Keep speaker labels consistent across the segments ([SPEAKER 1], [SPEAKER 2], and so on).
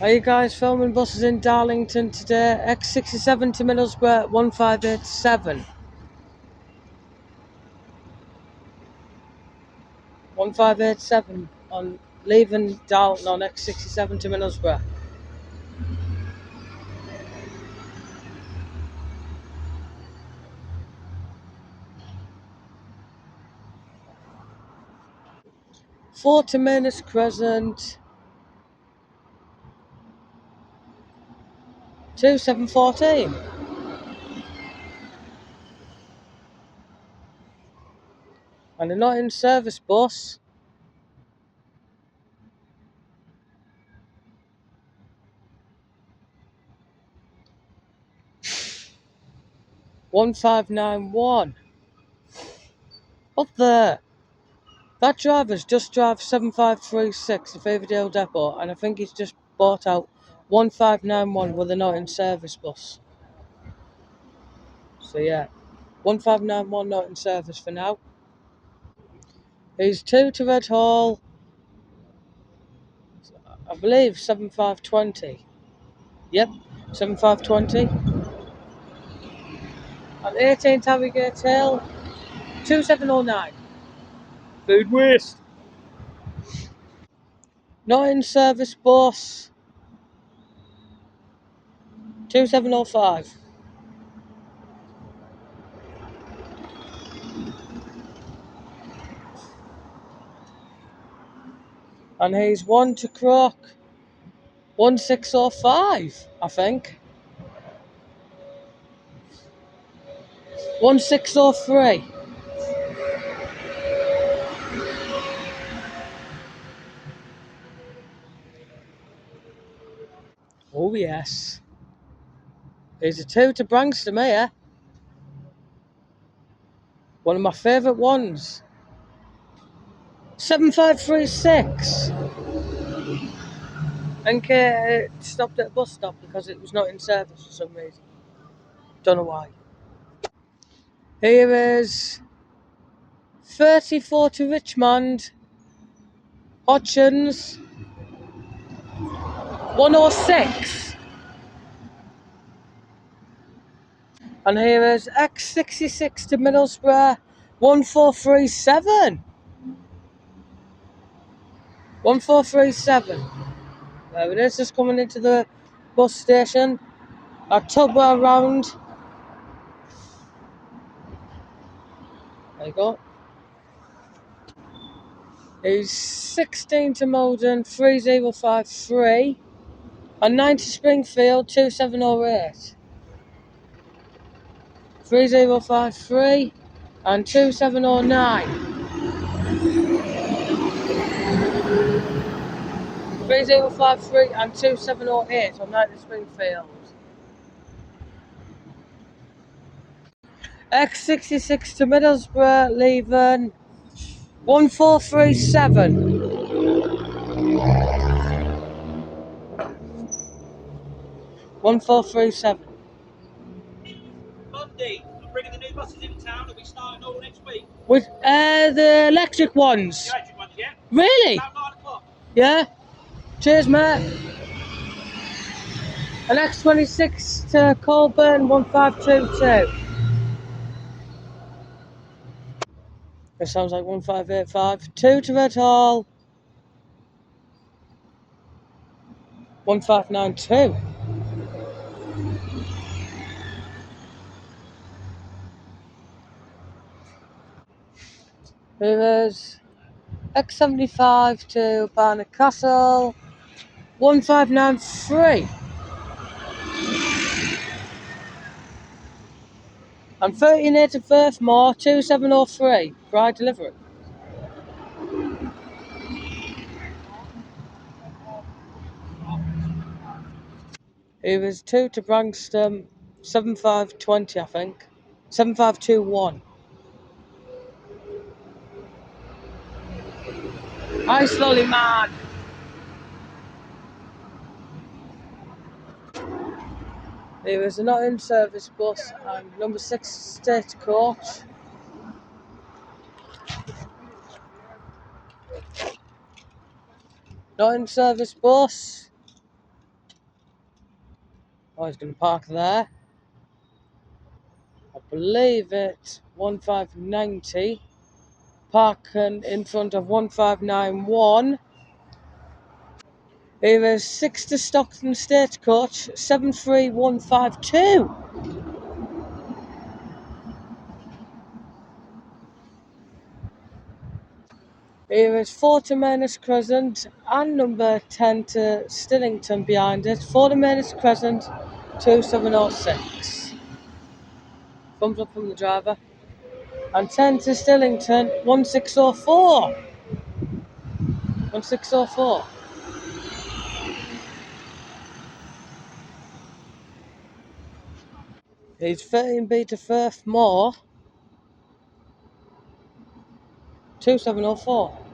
[SPEAKER 1] Are you guys filming buses in Darlington today? X67 to Middlesbrough 1587. 1587 on leaving Darlington on X67 to Middlesbrough. Four to Manus Crescent. 2714. And a not in service bus. One 1591. Up there. That driver's just drive 7536 to Favordale Depot, and I think he's just bought out 1591 with a not in service bus. So yeah, 1591 not in service for now. He's 2 to Red Hall, I believe 7520. Yep, 7520. And 18 Harrogate Hill, 2709. Food waste. Not in service bus, 2705. And he's 1 to Croc, 1605, I think. 1603. Oh yes. He's a 2 to Branksome here. One of my favourite ones. 7536. And stopped at a bus stop because it was not in service for some reason. Don't know why. Here is 34 to Richmond, Hodgson's 106. And here is X66 to Middlesbrough 1437. 1437. There it is, just coming into the bus station. A Tubwell round. There you go. He's 16 to Malden 3053. And 9 to Springfield 2708. 3053 and 2709. 3053 and 2708 on 9 to Springfield. X66 to Middlesbrough leaving 1437. 1437.
[SPEAKER 2] Monday, I'm bringing the new buses in town and we start all next week.
[SPEAKER 1] With the electric ones.
[SPEAKER 2] The electric ones, yeah?
[SPEAKER 1] Really?
[SPEAKER 2] About 9 o'clock.
[SPEAKER 1] Yeah. Cheers, mate. An X26 to Colburn 1522. It sounds like 1585. 2 to Red Hall 1592. Here is X75 to Barnet Castle 1593. And 38 to Firthmore 2703. Pride delivery. Here is 2 to Branksome 7520, I think. 7521. Hi, slowly man. There is a not in service bus and number 6 state coach. Not in service bus Oh, he's going to park there. I believe it's 1590. Parking in front of 1591. Here is 6 to Stockton Stagecoach 73152. Here is 4 to Manus Crescent and number 10 to Stillington behind it. 4 to Manus Crescent 2706. Thumbs up from the driver. And 10 to Stillington 1604. 1604. He's 13B to Firth Moor 2704.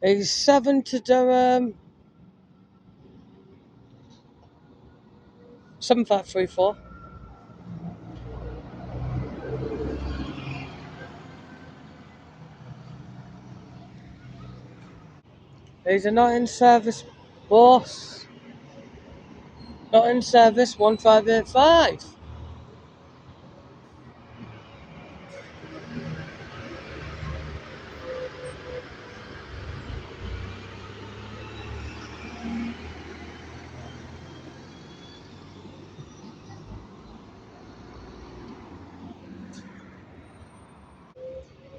[SPEAKER 1] He's 7 to Durham 7534. He's a not in service bus. Not in service 1585.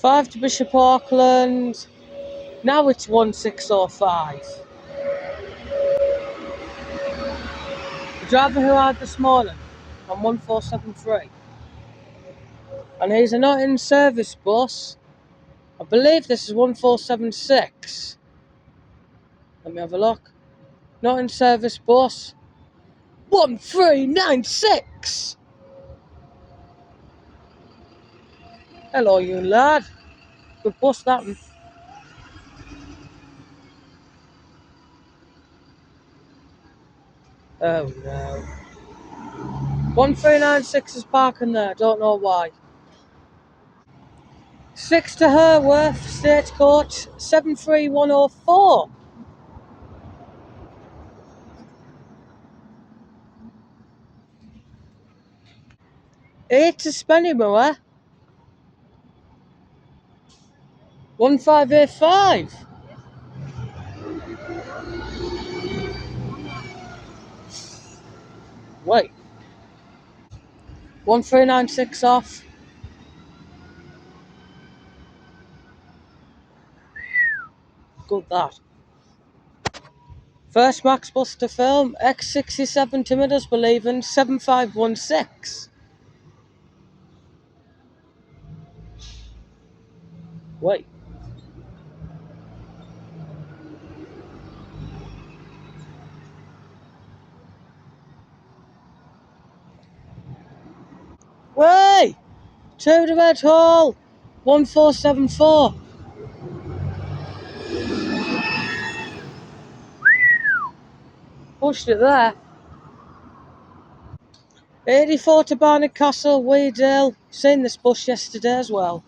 [SPEAKER 1] Five to Bishop Auckland. Now it's 1605. The driver who had this morning on 1473. And he's a not in service bus. I believe this is 1476. Let me have a look. Not in service bus 1396. Hello, you lad. Good bus that one. Oh no. 1396 is parking there, don't know why. 6 to Herworth, Stagecoach 73104. 8 to Spennymoor 1585. Wait. 1396 off. Good that. First Max bus to film, X67 to Middlesbrough leaving 7516. Wait. Wait! 2 to Red Hall 1474. Pushed it there. 84 to Barnard Castle, Weedale. Seen this bus yesterday as well.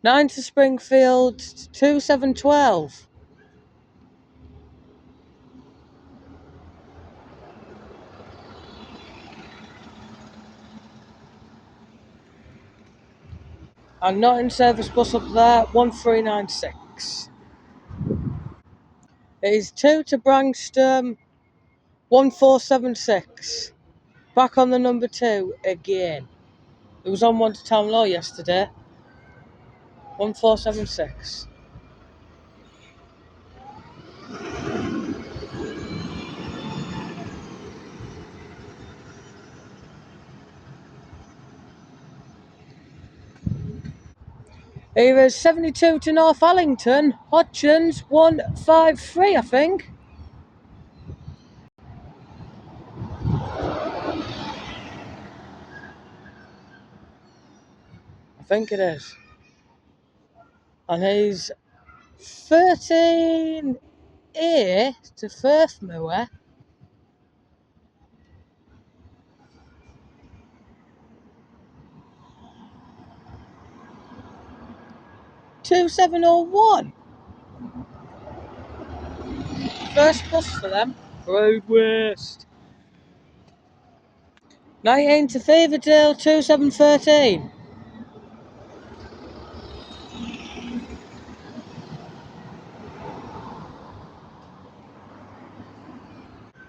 [SPEAKER 1] 9 to Springfield 2712. And not in service bus up there 1396. It is 2 to Brankston 1476. Back on the number 2 again. It was on 1 to Town Law yesterday. 1476. Here is 72 to North Allington, Hodgins 153, I think. I think it is. And he's 13A to Firthmoor 2701. First bus for them. Road West. 19 to Feverdale 2713.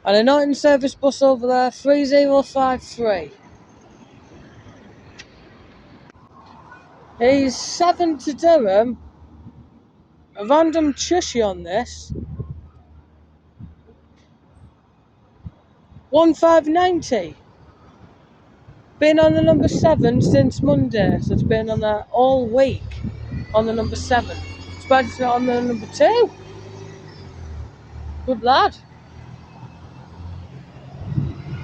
[SPEAKER 1] And a Norton service bus over there 3053. He's 7 to Durham. A random chushy on this. 1590. Been on the number 7 since Monday, so it's been on there all week on the number 7. It's bad it's not on the number 2. Good lad.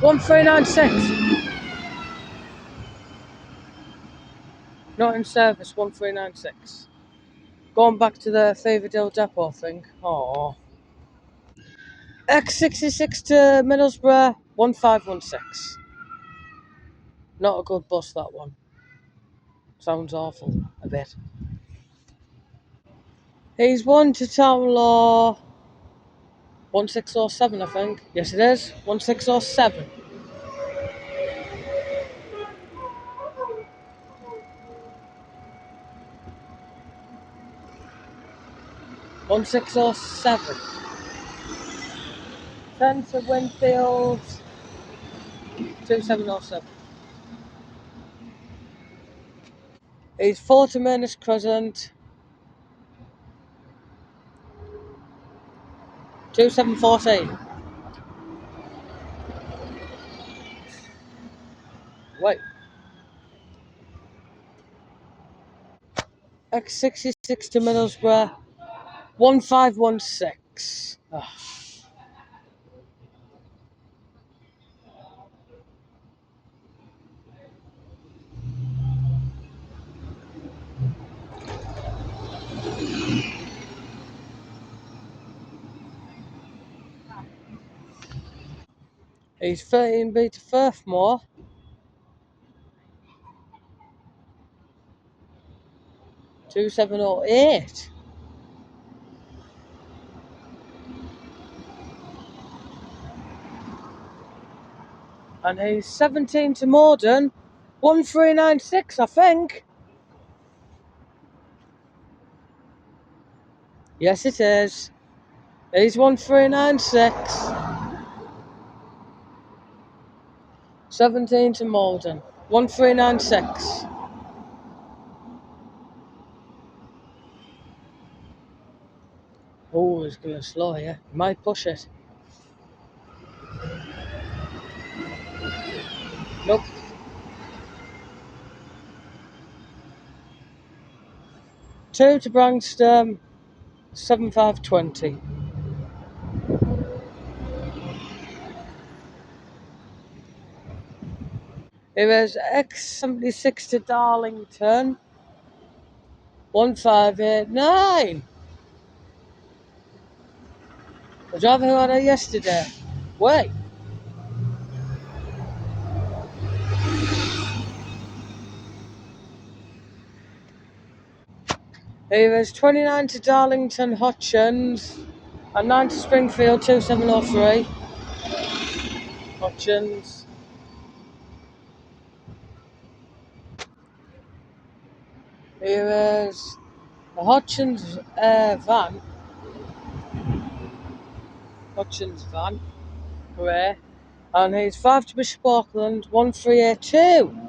[SPEAKER 1] 1396. Not in service, 1396. Going back to the Favourdale Depot thing. Oh. X66 to Middlesbrough, 1516. Not a good bus, that one. Sounds awful, a bit. He's 1 to Town Law, 1607, I think. Yes, it is, 1607. 1607. 10 to Winfield, 2707. He's 4 to Manus Crescent, 2714. Wait. X66 to Middlesbrough, 1516. Oh. He's 13B to Firthmore, 2708. And he's 17 to Morden, 1396, I think. Yes, it is. He's 1396. 17 to Morden, 1396. Oh, he's going to slow here. He might push it. Nope. Two to Brankston, 7520. It was X76 to Darlington, 1589. The driver who had it yesterday. Wait. It was 29 to Darlington Hutchins and 9 to Springfield 2703. Hutchins. It was a Hutchins van. Hutchins van. Grey. And he's 5 to Bishop Auckland 1382.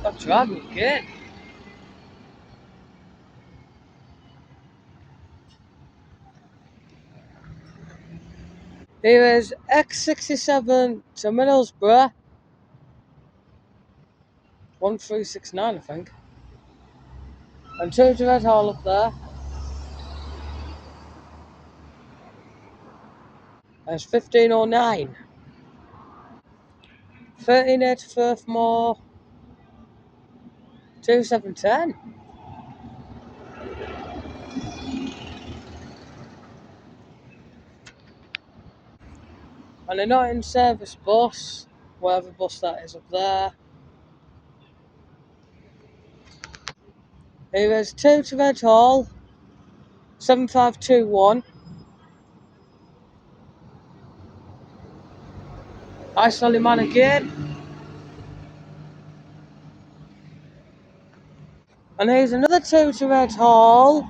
[SPEAKER 1] That's driving me good. He was X67 to Middlesbrough, 1369, I think. And 2 to Red Hall up there. There's 1509. 138 to Firthmore, 2710. And a not in service bus, whatever bus that is up there. Here is 2 to Red Hall, 7521. I Sollyman again. And here's another 2 to Red Hall,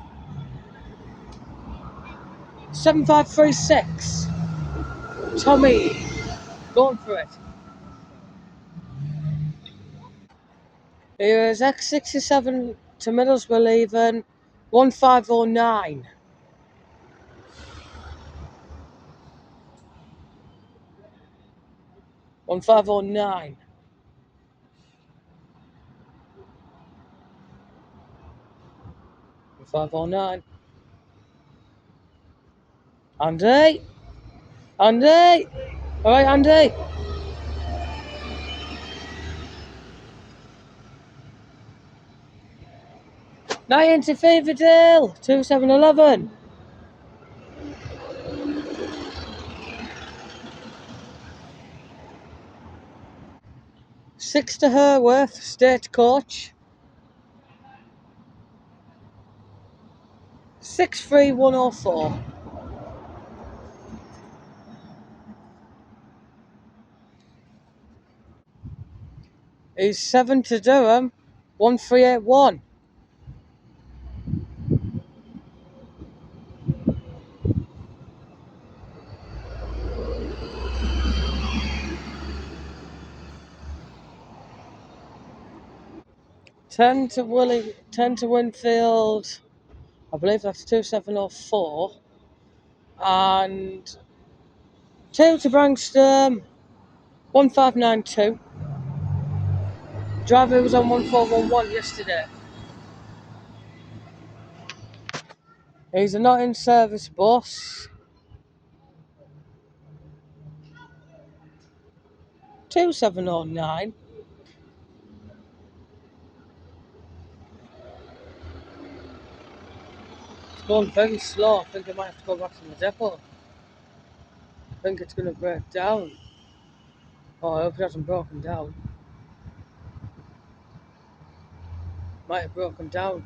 [SPEAKER 1] 7536. Tommy, going for it. Here is X67 to Middlesbrough leaving, 1509. 1509. 1509. Andy! Andy! Alright, Andy! Nine to Feverdale, 2711. 6 to Herworth, Stagecoach. 63104. He's 7 to Durham, 1381. Ten to Winfield, I believe that's 2704. And 2 to Brankston, 1592. Driver was on 1411 yesterday. He's a not in service bus. 2709. It's going very slow. I think I might have to go back to the depot. I think it's going to break down. Oh, I hope it hasn't broken down. Might have broken down.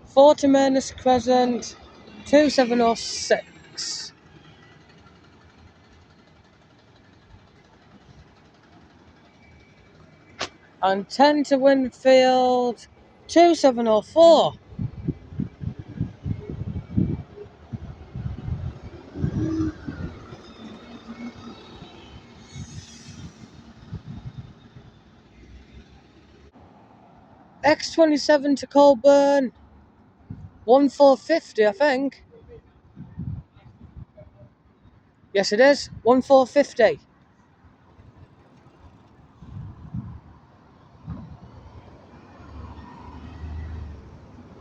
[SPEAKER 1] 4 to Manus Crescent, 2706. And 10 to Winfield, 2704. X27 to Colburn, 1450, I think. Yes, it is. 1450.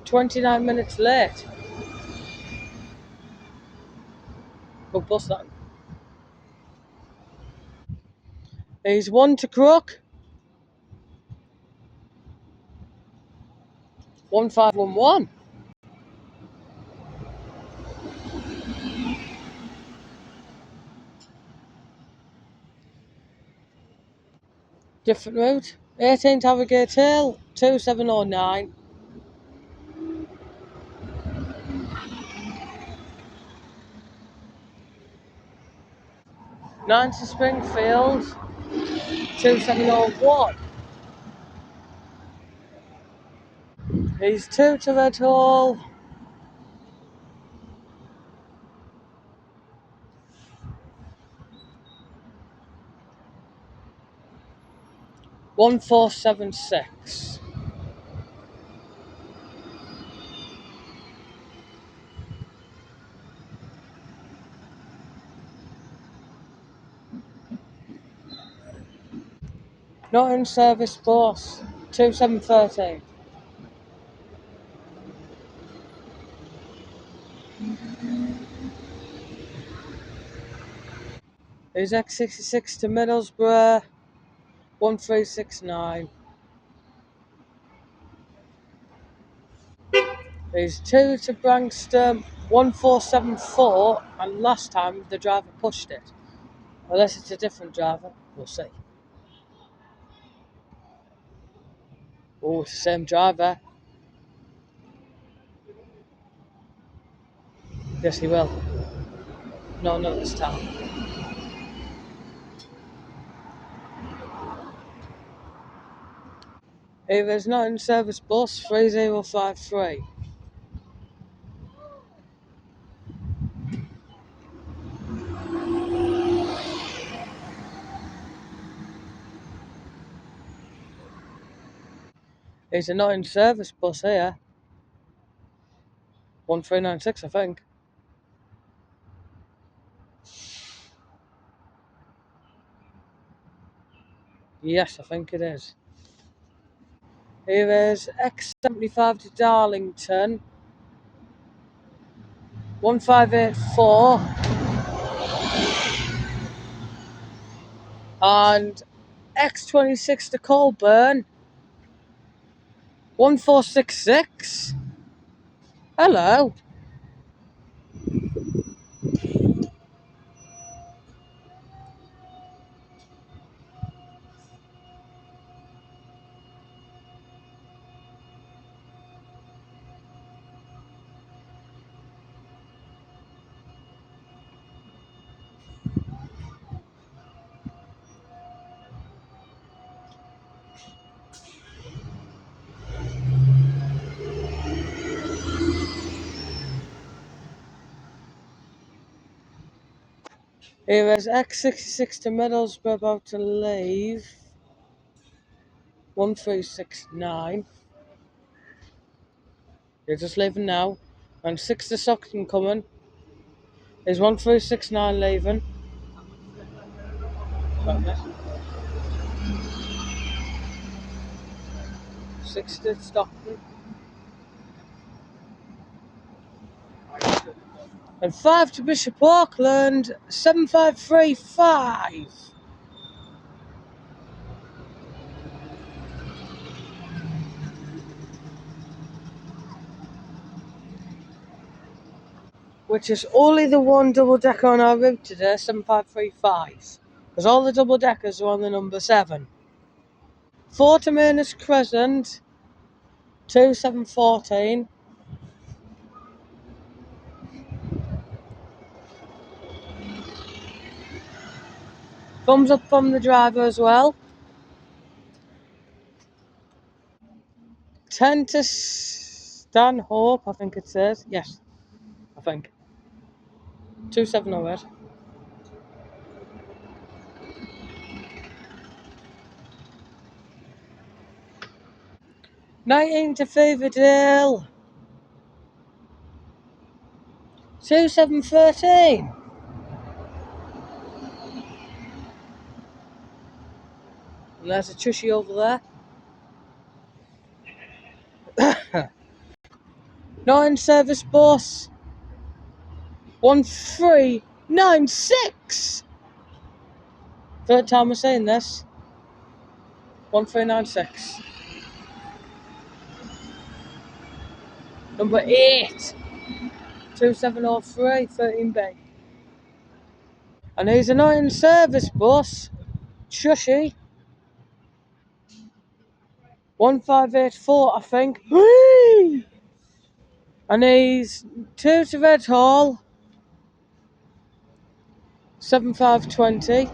[SPEAKER 1] 29 minutes late. Good bus that. He's 1 to Crook, 1511. Different route. 18 to Harrogate Hill, 2709. 9 to Springfield, 2701. He's 2 to Red Hall, 1476. Not in service bus, 2713. He's X66 to Middlesbrough, 1369. He's 2 to Brankston, 1474, and last time the driver pushed it. Unless it's a different driver. We'll see. Oh, it's the same driver. Yes, he will. No, not this time. If it's not in service bus 3053. It's a not in service bus here. 1396, I think. Yes, I think it is. Here is X75 to Darlington. 1584. And X26 to Colburn. 1466. Hello. Here is X66 to Middlesbrough about to leave. 1369. You're just leaving now. And 6 to Stockton coming. Is 1369 leaving. 6 to Stockton. And 5 to Bishop Auckland. 7535. Which is only the one double decker on our route today, 7535. Because all the double deckers are on the number 7. 4 to Manus Crescent. 2714. Thumbs up from the driver as well. 10 to Stanhope, I think it says. Yes, I think. 2708. 19 to Feverdale. 2713. And there's a Tushy over there. 9 service bus. 1396. Third time we're saying this. 1396. Number 8. 2703. 13B. And he's a 9 service bus. Chushy. 1584, I think. Whee! And he's 2 to Red Hall. 7520.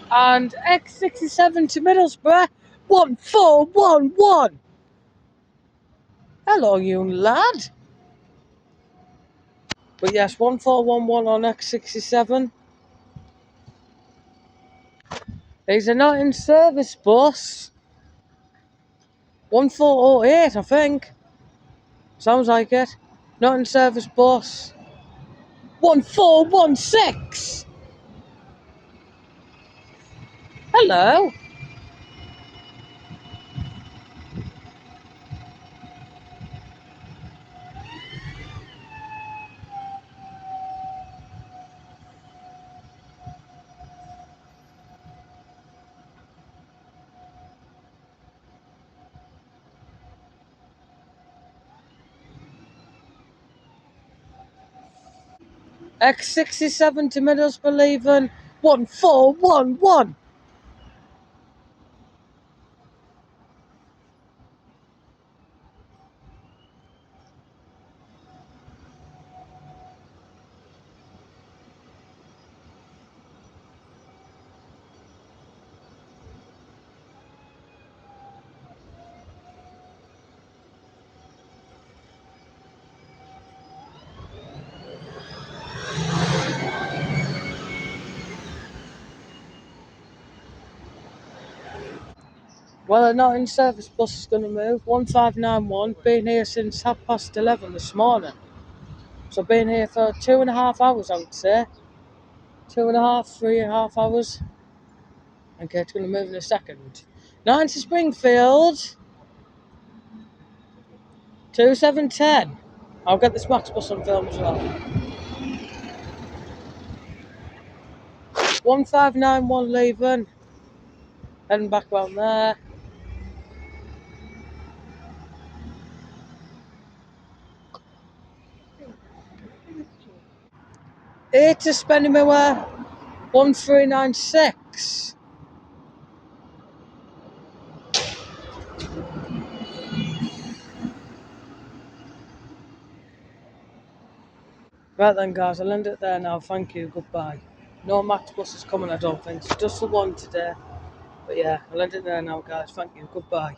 [SPEAKER 1] And X67 to Middlesbrough. 1411. Hello, you lad. But yes, 1411 on X67. He's a not in service bus. 1408, I think. Sounds like it. Not in service bus. 1416. Hello. X67 to Middlesbrough leaving 1411. Well, a not in service bus is going to move. 1591, been here since 11:30 this morning. So been here for 2.5 hours, I would say. 2.5, 3.5 hours. Okay, it's going to move in a second. 9 to Springfield. 2710. I'll get this Max bus on film as well. 1591 leaving. Heading back round there. 8 to Spennymoor. 1396. Right then, guys, I'll end it there now. Thank you. Goodbye. No Max bus is coming, I don't think. It's just the one today. But yeah, I'll end it there now, guys. Thank you. Goodbye.